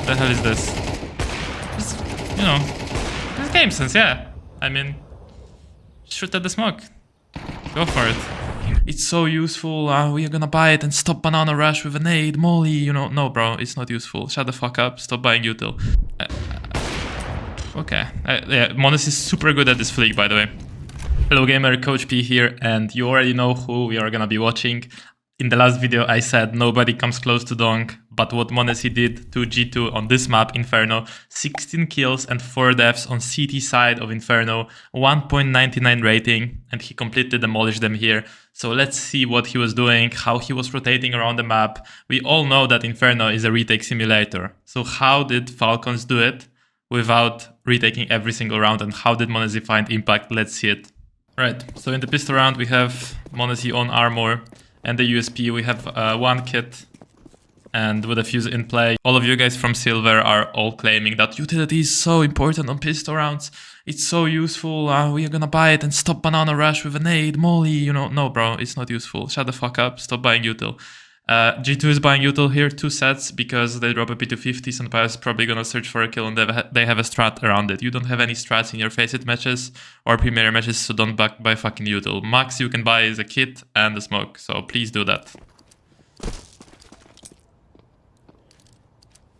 the hell is this? Just, you know, this game sense, yeah. I mean, shoot at the smoke. Go for it. It's so useful. We are gonna buy it and stop banana rush with a nade, molly. You know, no, bro, it's not useful. Shut the fuck up. Stop buying util. Okay. Yeah, m0nesy is super good at this flick, by the way. Hello gamer, Coach P here, and you already know who we are gonna be watching. In the last video I said nobody comes close to Donk, but what m0nesy did to G2 on this map, Inferno, 16 kills and 4 deaths on CT side of Inferno, 1.99 rating, and he completely demolished them here. So let's see what he was doing, how he was rotating around the map. We all know that Inferno is a retake simulator. So how did Falcons do it without retaking every single round, and how did m0nesy find impact? Let's see it. Right, so in the pistol round we have m0nesy on armor, and the USP we have one kit and with a fuse in play. All of you guys from Silver are all claiming that utility is so important on pistol rounds. It's so useful, we are gonna buy it and stop banana rush with a nade, molly, you know. No, bro, it's not useful. Shut the fuck up, stop buying util. G2 is buying util here, 2 sets, because they drop a P250, and Pius is probably gonna search for a kill, and they have a strat around it. You don't have any strats in your Faceit matches or Premier matches, so don't buy fucking util. Max you can buy is a kit and a smoke, so please do that.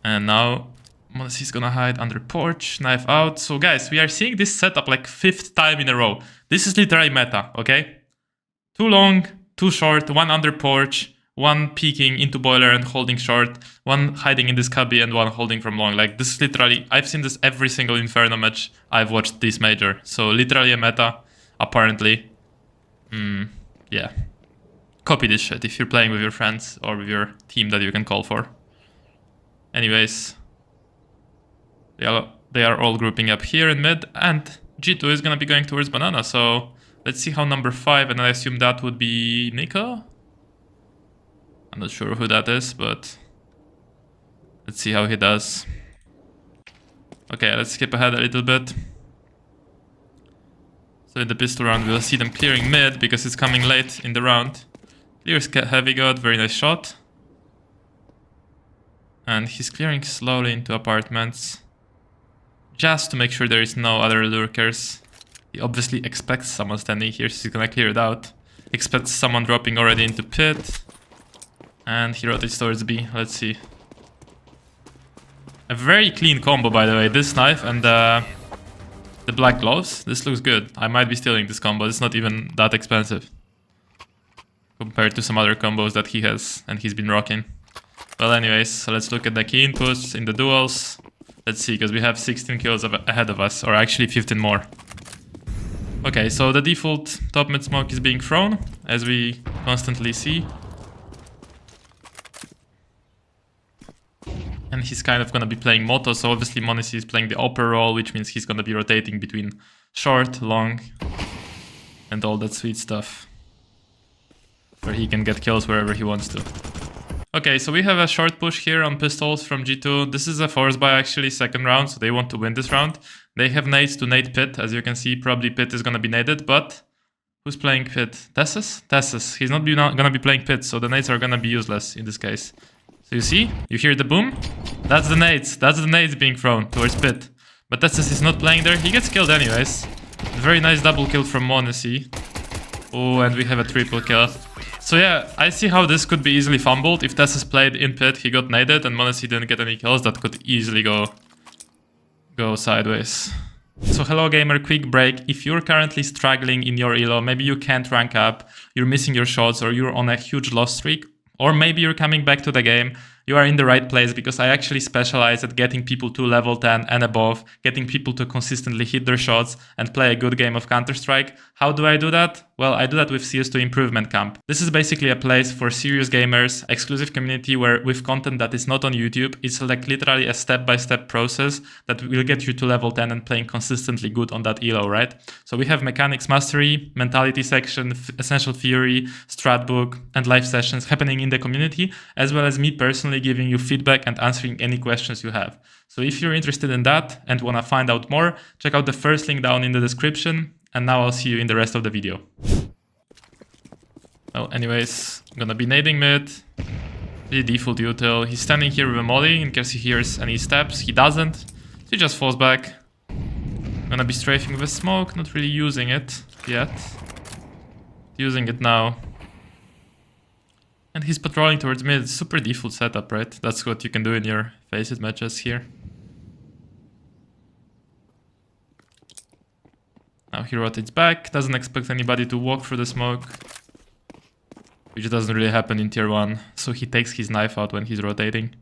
And now m0nesy is gonna hide under porch, knife out. So guys, we are seeing this setup like 5th time in a row. This is literally meta, okay? 2 long, 2 short, 1 under porch, 1 peeking into boiler and holding short, 1 hiding in this cubby and 1 holding from long. Like, this is literally, I've seen this every single Inferno match I've watched this major. So literally a meta, apparently. Yeah. Copy this shit if you're playing with your friends or with your team that you can call for. Anyways, they are all grouping up here in mid, and G2 is gonna be going towards banana. So let's see how number 5, and I assume that would be Nico. I'm not sure who that is, but let's see how he does. Okay, let's skip ahead a little bit. So in the pistol round, we'll see them clearing mid because it's coming late in the round. Clears heavy god, very nice shot. And he's clearing slowly into apartments, just to make sure there is no other lurkers. He obviously expects someone standing here, so he's gonna clear it out. Expects someone dropping already into pit. And he rotates towards B. Let's see. A very clean combo, by the way. This knife and the black gloves. This looks good. I might be stealing this combo. It's not even that expensive compared to some other combos that he has and he's been rocking. Well, anyways, so let's look at the key inputs in the duels. Let's see, because we have 16 kills ahead of us, or actually 15 more. Okay, so the default top mid smoke is being thrown, as we constantly see. And he's kind of gonna be playing moto, so obviously m0nesy is playing the upper role, which means he's gonna be rotating between short, long, and all that sweet stuff, where he can get kills wherever he wants to. Okay, so we have a short push here on pistols from G2. This is a force buy actually, 2nd round, so they want to win this round. They have nades to nade pit, as you can see, probably pit is gonna be naded, but who's playing pit? Tessus? Tessus. He's not gonna be playing pit, so the nades are gonna be useless in this case. So you see? You hear the boom? That's the nades. That's the nades being thrown towards pit. But Tessus is not playing there. He gets killed anyways. Very nice double kill from m0nesy. Oh, and we have a triple kill. So yeah, I see how this could be easily fumbled. If Tessus played in pit, he got naded, and m0nesy didn't get any kills. That could easily go sideways. So hello gamer, quick break. If you're currently struggling in your elo, maybe you can't rank up, you're missing your shots, or you're on a huge loss streak, or maybe you're coming back to the game, you are in the right place, because I actually specialize at getting people to level 10 and above, getting people to consistently hit their shots and play a good game of Counter-Strike. How do I do that? Well, I do that with CS2 Improvement Camp. This is basically a place for serious gamers, exclusive community where with content that is not on YouTube, it's like literally a step-by-step process that will get you to level 10 and playing consistently good on that elo, right? So we have mechanics mastery, mentality section, essential theory, strat book, and live sessions happening in the community, as well as me personally giving you feedback and answering any questions you have. So if you're interested in that and want to find out more, check out the first link down in the description, and now I'll see you in the rest of the video. Well, anyways, I'm gonna be nading mid. The default util. He's standing here with a molly in case he hears any steps. He doesn't. So he just falls back. Gonna be strafing with a smoke, not really using it yet. Using it now. And he's patrolling towards mid. Super default setup, right? That's what you can do in your FACEIT matches here. Now he rotates back. Doesn't expect anybody to walk through the smoke. Which doesn't really happen in tier 1. So he takes his knife out when he's rotating.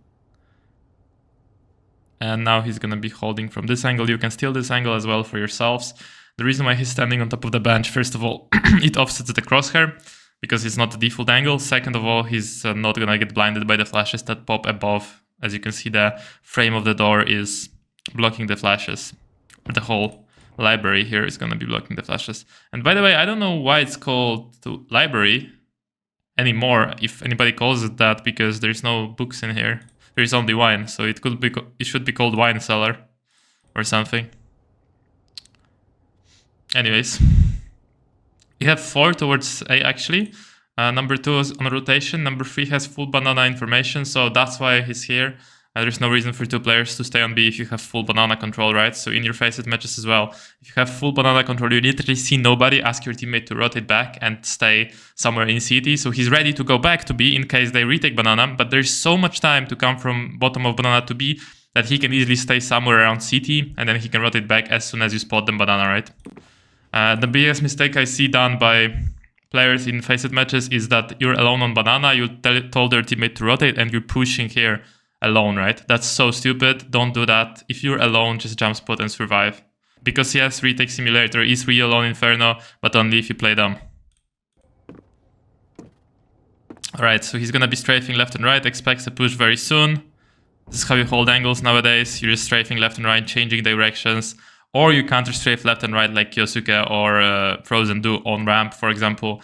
And now he's gonna be holding from this angle. You can steal this angle as well for yourselves. The reason why he's standing on top of the bench, first of all, it offsets the crosshair because it's not the default angle. Second of all, he's not gonna get blinded by the flashes that pop above. As you can see, the frame of the door is blocking the flashes. The whole library here is gonna be blocking the flashes. And by the way, I don't know why it's called the library anymore, if anybody calls it that, because there's no books in here. There is only wine, so it should be called wine cellar or something. Anyways, we have 4 towards A actually. Number 2 is on rotation. Number 3 has full banana information, so that's why he's here. There's no reason for 2 players to stay on B if you have full banana control, right? So in your FACEIT matches as well, if you have full banana control, you literally see nobody, ask your teammate to rotate back and stay somewhere in CT. So he's ready to go back to B in case they retake banana, but there's so much time to come from bottom of banana to B that he can easily stay somewhere around CT, and then he can rotate back as soon as you spot them banana, right? The biggest mistake I see done by players in FACEIT matches is that you're alone on banana, you told their teammate to rotate, and you're pushing here alone, right? That's so stupid. Don't do that. If you're alone, just jump spot and survive. Because yes, retake simulator is real on Inferno, but only if you play dumb. Alright, so he's gonna be strafing left and right, expects a push very soon. This is how you hold angles nowadays. You're just strafing left and right, changing directions. Or you counter strafe left and right like Kyosuke or Frozen do on ramp, for example.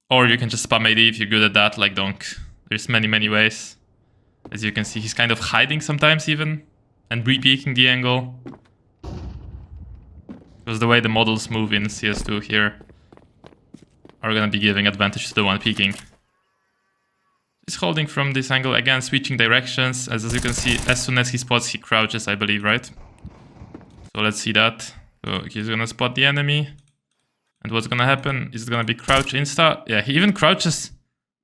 Or you can just spam AD if you're good at that, like Donk. There's many ways. As you can see, he's kind of hiding sometimes even, and re-peeking the angle. Because the way the models move in CS2 here are gonna be giving advantage to the one peeking. He's holding from this angle, again switching directions. As you can see, as soon as he spots, he crouches, I believe, right? So let's see that. So he's gonna spot the enemy. And what's gonna happen is gonna be crouch insta. Yeah, he even crouches.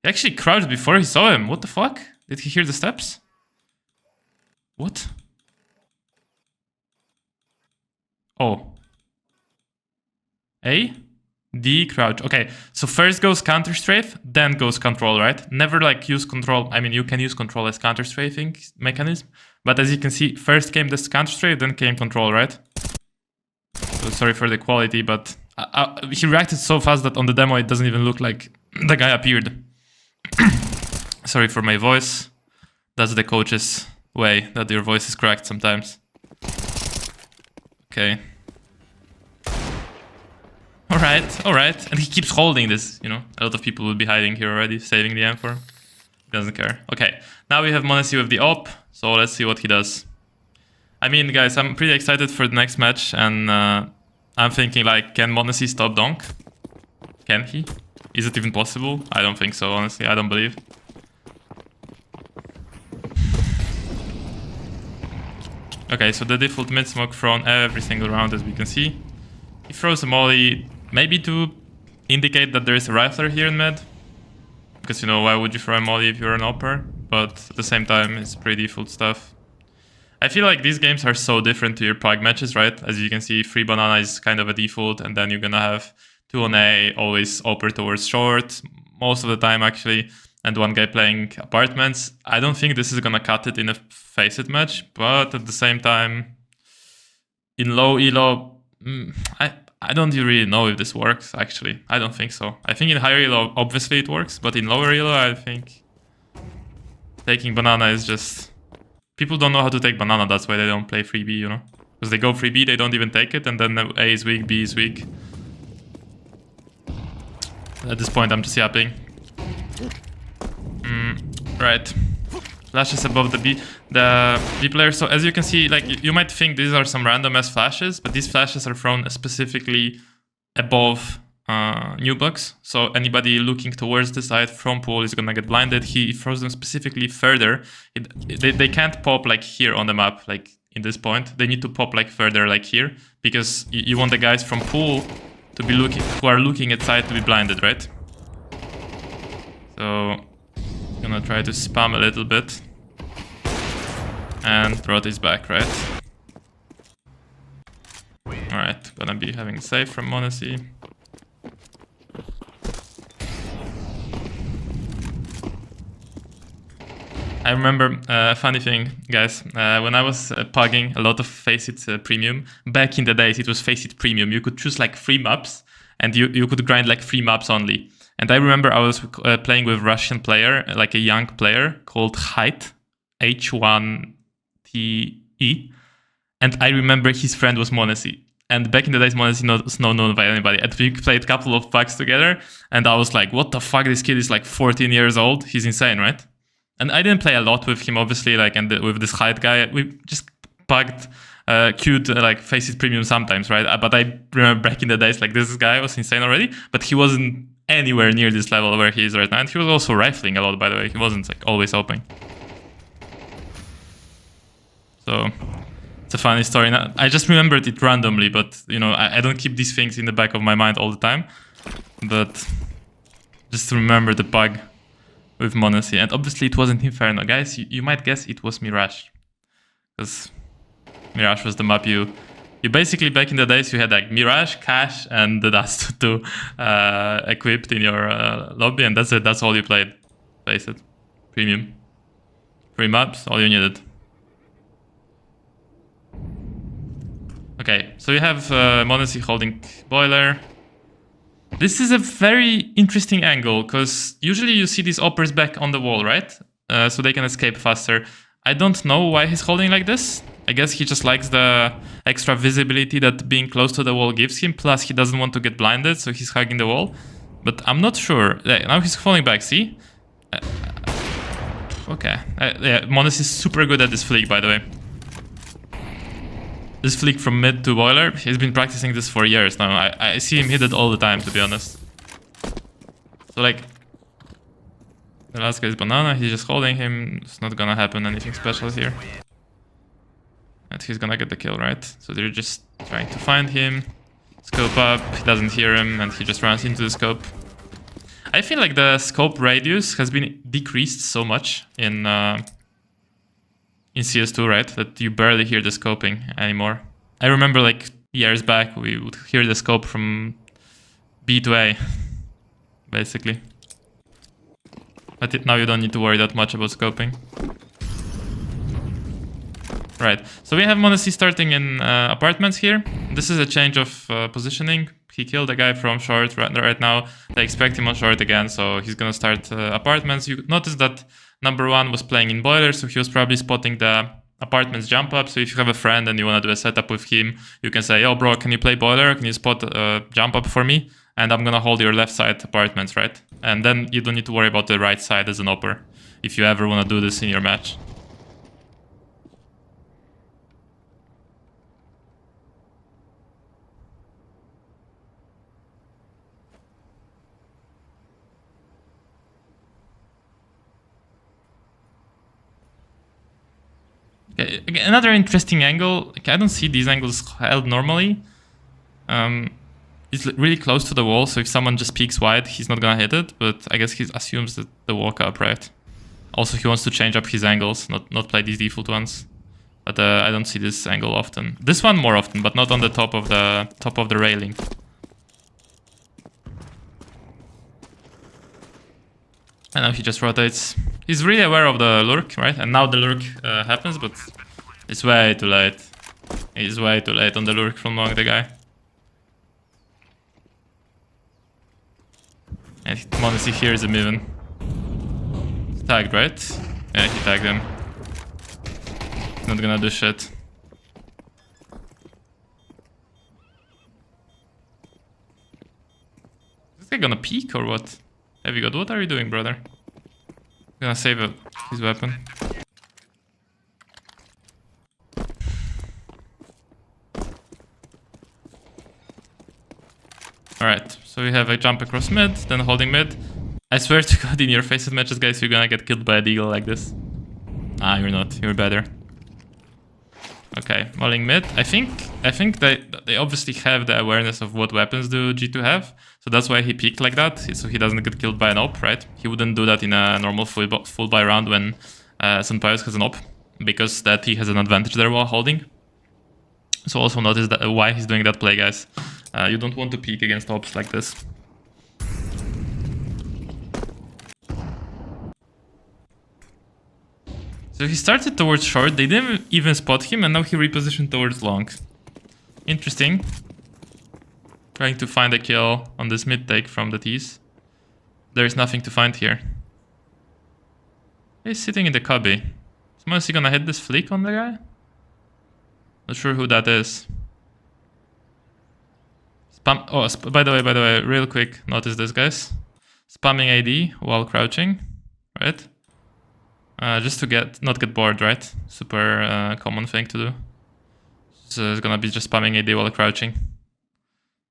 He actually crouched before he saw him. What the fuck? Did he hear the steps? What? Oh. A? D, crouch. Okay, so first goes counter strafe, then goes control, right? Never like use control. I mean, you can use control as counter strafing mechanism, but as you can see, first came this counter strafe, then came control, right? So sorry for the quality, but he reacted so fast that on the demo it doesn't even look like the guy appeared. Sorry for my voice. That's the coach's way, that your voice is cracked sometimes. Okay. Alright. And he keeps holding this, you know. A lot of people will be hiding here already, saving the M4. Doesn't care. Okay, now we have m0nesy with the op, so let's see what he does. I mean, guys, I'm pretty excited for the next match, and I'm thinking, like, can m0nesy stop Donk? Can he? Is it even possible? I don't think so, honestly. I don't believe. Okay, so the default mid smoke thrown every single round, as we can see. He throws a molly, maybe to indicate that there is a rifler here in mid. Because, you know, why would you throw a molly if you're an opper? But at the same time, it's pretty default stuff. I feel like these games are so different to your Prague matches, right? As you can see, 3 banana is kind of a default, and then you're gonna have 2 on A, always opper towards short, most of the time actually, and 1 guy playing apartments. I don't think this is gonna cut it in a FACEIT match, but at the same time, in low elo, I don't really know if this works, actually. I don't think so. I think in higher elo, obviously it works, but in lower elo, I think taking banana is just... People don't know how to take banana, that's why they don't play 3B, you know? Because they go 3B, they don't even take it, and then A is weak, B is weak. At this point, I'm just yapping. Right. Flashes above the B player. So as you can see, like, you might think these are some random ass flashes, but these flashes are thrown specifically above new bugs. So anybody looking towards the side from pool is gonna get blinded. He throws them specifically further. They can't pop like here on the map, like in this point. They need to pop like further, like here, because you want the guys from pool to be who are looking at side to be blinded, right? So gonna try to spam a little bit and throw this back, right? Alright, gonna be having save from m0nesy. I remember a funny thing, guys. When I was pugging a lot of Faceit Premium, back in the days it was Faceit Premium. You could choose like 3 maps and you could grind like 3 maps only. And I remember I was playing with a Russian player, like a young player called Height, H1TE. And I remember his friend was m0nesy. And back in the days, m0nesy was not known by anybody. And we played a couple of pugs together. And I was like, what the fuck? This kid is like 14 years old. He's insane, right? And I didn't play a lot with him, obviously, like, and with this Height guy. We just pugged cute, like, Faceit Premium sometimes, right? But I remember back in the days, like, this guy was insane already. But he wasn't anywhere near this level where he is right now. And he was also rifling a lot, by the way. He wasn't, like, always open. So it's a funny story. Now, I just remembered it randomly, but, you know, I don't keep these things in the back of my mind all the time. But just remember the pug with m0nesy. And obviously it wasn't Inferno. Guys, you might guess it was Mirage. Because Mirage was the map you basically, back in the days, you had like Mirage, Cash, and the Dust to equipped in your lobby, and that's it. That's all you played. Faceit Premium. 3 maps, all you needed. Okay, so you have m0nesy holding boiler. This is a very interesting angle, because usually you see these oppers back on the wall, right? So they can escape faster. I don't know why he's holding like this. I guess he just likes the extra visibility that being close to the wall gives him, plus he doesn't want to get blinded, so he's hugging the wall. But I'm not sure. Now he's falling back, see? Okay. Yeah, m0nesy is super good at this flick, by the way. This flick from mid to boiler, he's been practicing this for years now. I see him hit it all the time, to be honest. So like, the last guy is banana, he's just holding him. It's not gonna happen anything special here. And he's gonna get the kill, right? So they're just trying to find him. Scope up, he doesn't hear him, and he just runs into the scope. I feel like the scope radius has been decreased so much in CS2, right? That you barely hear the scoping anymore. I remember like years back, we would hear the scope from B to A, basically. But now you don't need to worry that much about scoping. Right, so we have m0nesy starting in apartments here. This is a change of positioning. He killed a guy from short right now. They expect him on short again, so he's gonna start apartments. You notice that number 1 was playing in boiler, so he was probably spotting the apartments jump up. So if you have a friend and you wanna do a setup with him, you can say, yo bro, can you play boiler? Can you spot jump up for me? And I'm gonna hold your left side apartments, right? And then you don't need to worry about the right side as an opper, if you ever wanna do this in your match. Okay, another interesting angle. Okay, I don't see these angles held normally. It's really close to the wall, so if someone just peeks wide, he's not gonna hit it. But I guess he assumes that the walk up, right? Also, he wants to change up his angles, not play these default ones. But I don't see this angle often. This one more often, but not on the top of the railing. And now he just rotates. He's really aware of the lurk, right? And now the lurk happens, but it's way too late. He's way too late on the lurk from long, the guy. And m0nesy here is a Miven. He's tagged, right? Yeah, he tagged him. Not gonna do shit. Is this guy gonna peek or what? Heavy God, what are you doing, brother? Gonna save his weapon. Alright, so we have a jump across mid, then holding mid. I swear to God, in your faces matches, guys, you're gonna get killed by a deagle like this. Ah, you're not. You're better. Okay, mulling mid. I think they obviously have the awareness of what weapons do G2 have, so that's why he peeked like that, so he doesn't get killed by an op, right? He wouldn't do that in a normal full buy round when Sunpios has an op, because that he has an advantage there while holding. So also notice that why he's doing that play, guys. You don't want to peek against ops like this. So he started towards short, they didn't even spot him, and now he repositioned towards long. Interesting. Trying to find a kill on this mid take from the T's. There's nothing to find here. He's sitting in the cubby. Is m0nesy gonna hit this flick on the guy? Not sure who that is. Spam. Oh, by the way, real quick, notice this, guys. Spamming AD while crouching, right? Just to not get bored, right? Super common thing to do. So it's gonna be just spamming AD while crouching.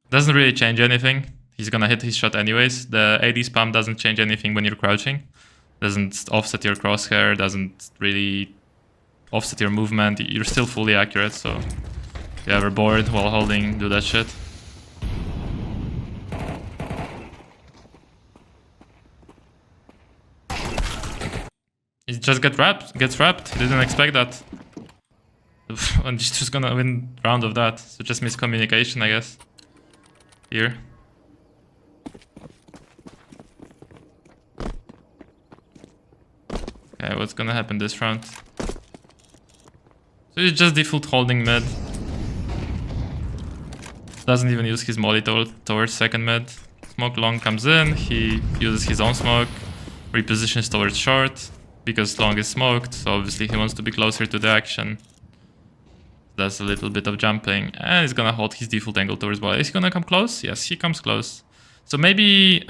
Doesn't really change anything. He's gonna hit his shot anyways. The AD spam doesn't change anything when you're crouching. Doesn't offset your crosshair, doesn't really offset your movement. You're still fully accurate, so if you're ever bored while holding, do that shit. He just gets wrapped. Didn't expect that. And he's just gonna win round of that. So just miscommunication, I guess. Here. Okay, what's gonna happen this round? So he's just default holding mid. Doesn't even use his molly towards second mid. Smoke long comes in, he uses his own smoke, repositions towards short, because long is smoked, so obviously he wants to be closer to the action. Does a little bit of jumping, and he's gonna hold his default angle towards ball. Is he gonna come close? Yes, he comes close. So maybe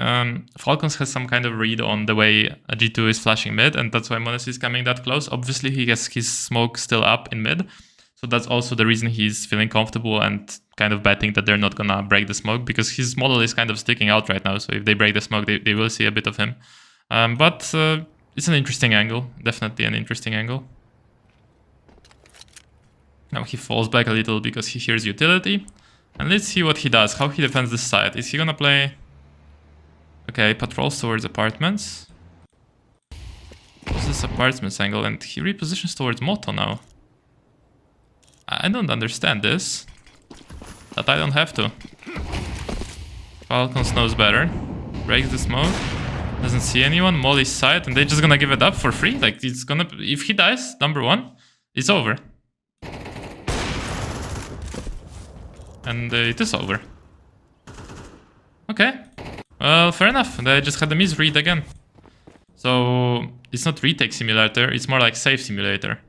Falcons has some kind of read on the way G2 is flashing mid, and that's why m0nesy is coming that close. Obviously he has his smoke still up in mid, so that's also the reason he's feeling comfortable and kind of betting that they're not gonna break the smoke, because his model is kind of sticking out right now, so if they break the smoke, they will see a bit of him. But it's an interesting angle, definitely an interesting angle. Now he falls back a little because he hears utility. And let's see what he does, how he defends this side. Is he gonna play... Okay, patrols towards apartments. What's this apartments angle? And he repositions towards Moto now. I don't understand this. But I don't have to. Falcons knows better. Breaks the smoke. Doesn't see anyone. Molly's side. And they're just gonna give it up for free? Like, it's gonna... If he dies, number one, it's over. And it is over. Okay. Well, fair enough. They just had a misread again. So it's not retake simulator, it's more like save simulator.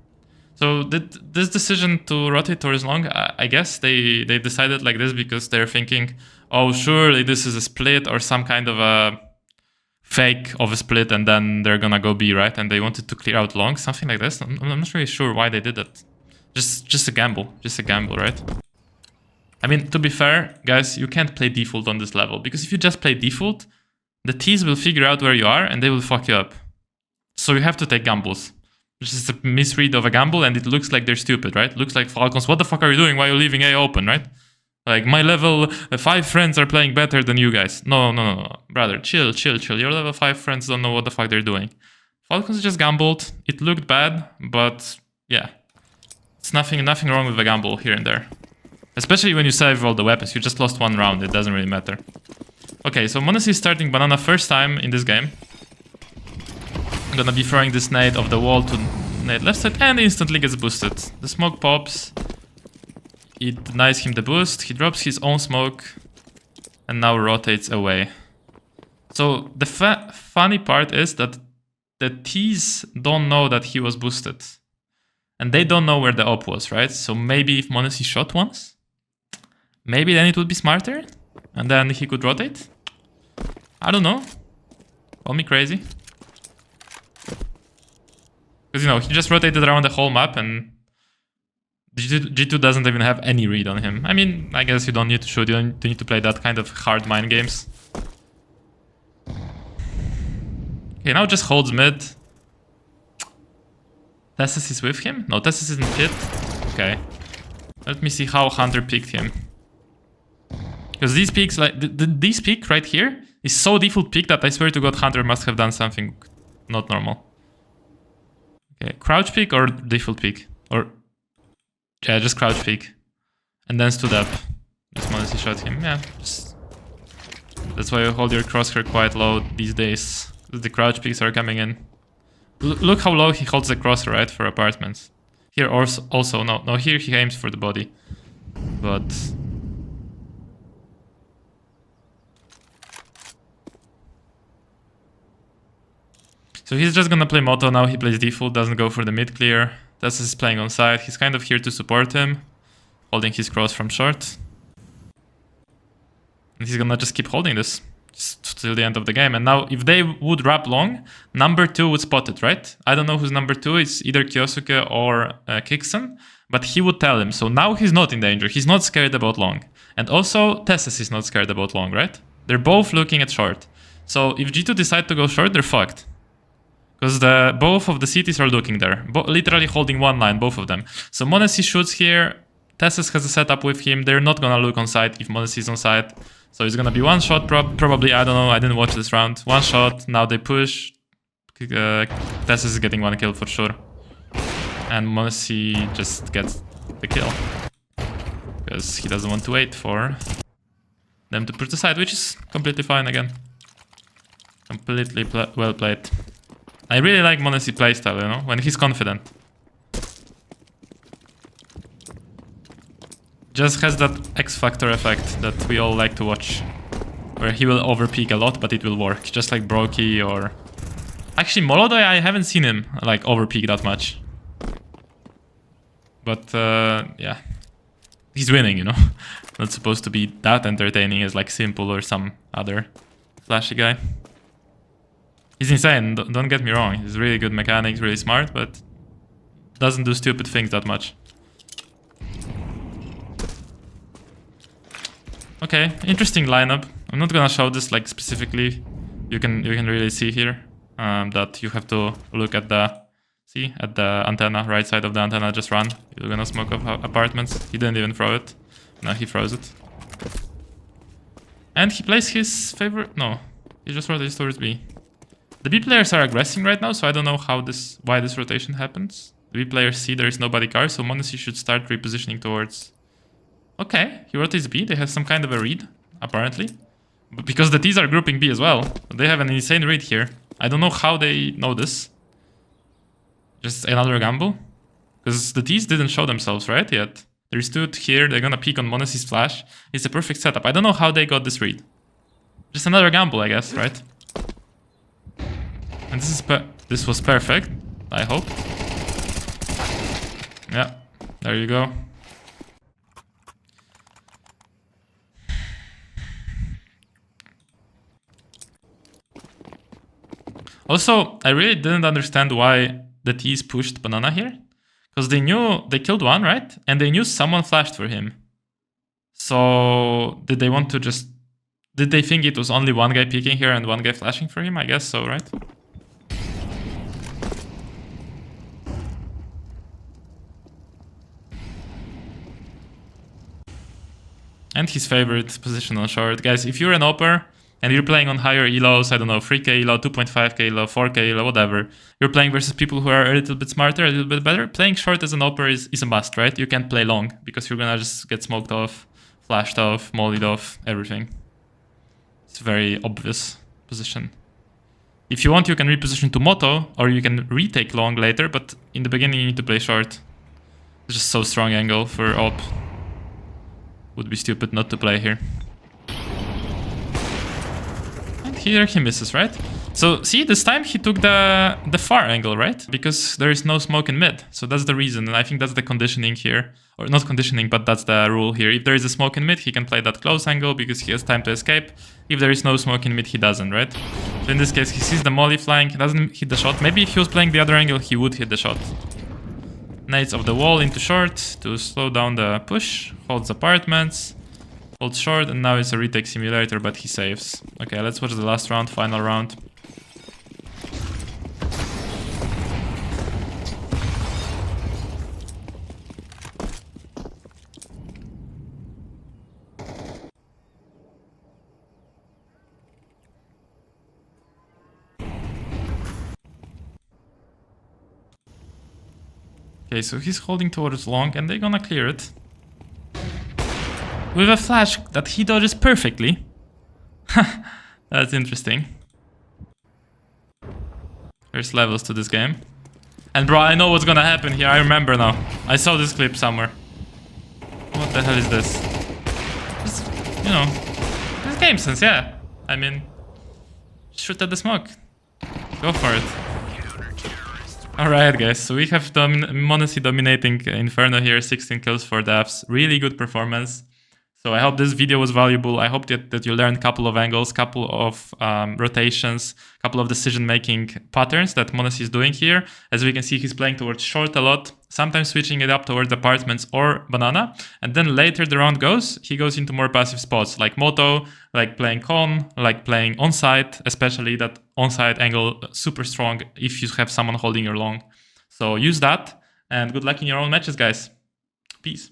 So this decision to rotate towards long, I guess they decided like this because they're thinking, oh, surely this is a split or some kind of a fake of a split, and then they're gonna go B, right? And they wanted to clear out long, something like this. I'm not really sure why they did that. Just a gamble, right? I mean, to be fair, guys, you can't play default on this level, because if you just play default, the T's will figure out where you are and they will fuck you up. So you have to take gambles. This is a misread of a gamble and it looks like they're stupid, right? Looks like Falcons, what the fuck are you doing? Why are you leaving A open, right? Like, my level 5 friends are playing better than you guys. No. Brother, chill. Your level 5 friends don't know what the fuck they're doing. Falcons just gambled. It looked bad, but yeah. It's nothing wrong with the gamble here and there. Especially when you save all the weapons. You just lost one round, it doesn't really matter. Okay, so m0nesy is starting banana first time in this game. I'm gonna be throwing this nade off the wall to nade left side and instantly gets boosted. The smoke pops. It denies him the boost. He drops his own smoke and now rotates away. So the funny part is that the T's don't know that he was boosted. And they don't know where the op was, right? So maybe if m0nesy shot once, maybe then it would be smarter, and then he could rotate. I don't know. Call me crazy. Because, you know, he just rotated around the whole map, and G2 doesn't even have any read on him. I mean, I guess you don't need to shoot, you don't need to play that kind of hard mind games. Okay, now just holds mid. Tessus is with him? No, Tessus isn't hit. Okay. Let me see how Hunter picked him. Because these peaks, like, this peak right here is so default peak that I swear to God Hunter must have done something not normal. Okay, crouch peak or default peak? Or, yeah, just crouch peak. And then stood up. Just m0nesy shot him. Yeah, just... That's why you hold your crosshair quite low these days. The crouch peaks are coming in. Look how low he holds the crosshair, right, for apartments. Here also, no, here he aims for the body. But... So he's just gonna play Moto now, he plays default, doesn't go for the mid clear. Tessus is playing on side, he's kind of here to support him. Holding his cross from short. And he's gonna just keep holding this. Just till the end of the game. And now, if they would wrap long, number 2 would spot it, right? I don't know who's number 2, it's either Kyosuke or Kixon, but he would tell him. So now he's not in danger, he's not scared about long. And also, Tessus is not scared about long, right? They're both looking at short. So if G2 decide to go short, they're fucked. Because both of the cities are looking there. Literally holding one line, both of them. So m0nesy shoots here, Tessus has a setup with him, they're not gonna look on side if m0nesy is on side. So it's gonna be one shot probably, I don't know, I didn't watch this round. One shot, now they push. Tessus is getting one kill for sure. And m0nesy just gets the kill. Because he doesn't want to wait for them to push the side, which is completely fine again. Completely well played. I really like m0nesy playstyle, you know, when he's confident. Just has that X-Factor effect that we all like to watch. Where he will overpeak a lot, but it will work. Just like Brokey or... Actually, Molodoy, I haven't seen him like overpeak that much. But, yeah. He's winning, you know. Not supposed to be that entertaining as like Simple or some other flashy guy. He's insane, don't get me wrong. He's really good mechanics, really smart, but doesn't do stupid things that much. Okay, interesting lineup. I'm not gonna show this like specifically. You can really see here that you have to look at the antenna, right side of the antenna. Just run. You're gonna smoke up apartments. He didn't even throw it. No, he throws it. And he plays his favorite. No, he just rotates towards B. The B players are aggressing right now, so I don't know why this rotation happens. The B players see there is nobody car, so m0nesy should start repositioning towards. Okay, he rotates B, they have some kind of a read, apparently. But because the Ts are grouping B as well. They have an insane read here. I don't know how they know this. Just another gamble. Because the Ts didn't show themselves, right, yet. They're stood here, they're gonna peek on m0nesy's flash. It's a perfect setup. I don't know how they got this read. Just another gamble, I guess, right? And this was perfect, I hope. Yeah, there you go. Also, I really didn't understand why the Ts pushed Banana here. Because they knew they killed one, right? And they knew someone flashed for him. So did they want to just... Did they think it was only one guy peeking here and one guy flashing for him? I guess so, right? And his favorite position on short. Guys, if you're an OPER and you're playing on higher elos, I don't know, 3k elo, 2.5k elo, 4k elo, whatever, you're playing versus people who are a little bit smarter, a little bit better, playing short as an OPER is a must, right? You can't play long because you're gonna just get smoked off, flashed off, mollied off, everything. It's a very obvious position. If you want, you can reposition to Moto, or you can retake long later, but in the beginning you need to play short. It's just so strong angle for op. Would be stupid not to play here. And here he misses, right? So see, this time he took the far angle, right? Because there is no smoke in mid. So that's the reason, and I think that's the conditioning here. Or not conditioning, but that's the rule here. If there is a smoke in mid, he can play that close angle because he has time to escape. If there is no smoke in mid, he doesn't, right? So in this case, he sees the molly flying, he doesn't hit the shot. Maybe if he was playing the other angle, he would hit the shot. Nades of the wall into short to slow down the push. Holds apartments. Holds short, and now it's a retake simulator, but he saves. Okay, let's watch the last round, final round. Okay, so he's holding towards long, and they're gonna clear it. With a flash that he dodges perfectly. That's interesting. There's levels to this game. And bro, I know what's gonna happen here. I remember now. I saw this clip somewhere. What the hell is this? Just, you know, it's game sense, yeah. I mean, shoot at the smoke. Go for it. Alright guys, so we have m0nesy dominating Inferno here, 16 kills for devs. Really good performance. So I hope this video was valuable. I hope that you learned a couple of angles, couple of rotations, couple of decision-making patterns that m0nesy is doing here. As we can see, he's playing towards short a lot, sometimes switching it up towards apartments or banana. And then later the round goes, he goes into more passive spots like moto, like playing con, like playing onside, especially that onside angle, super strong if you have someone holding your long. So use that, and good luck in your own matches, guys. Peace.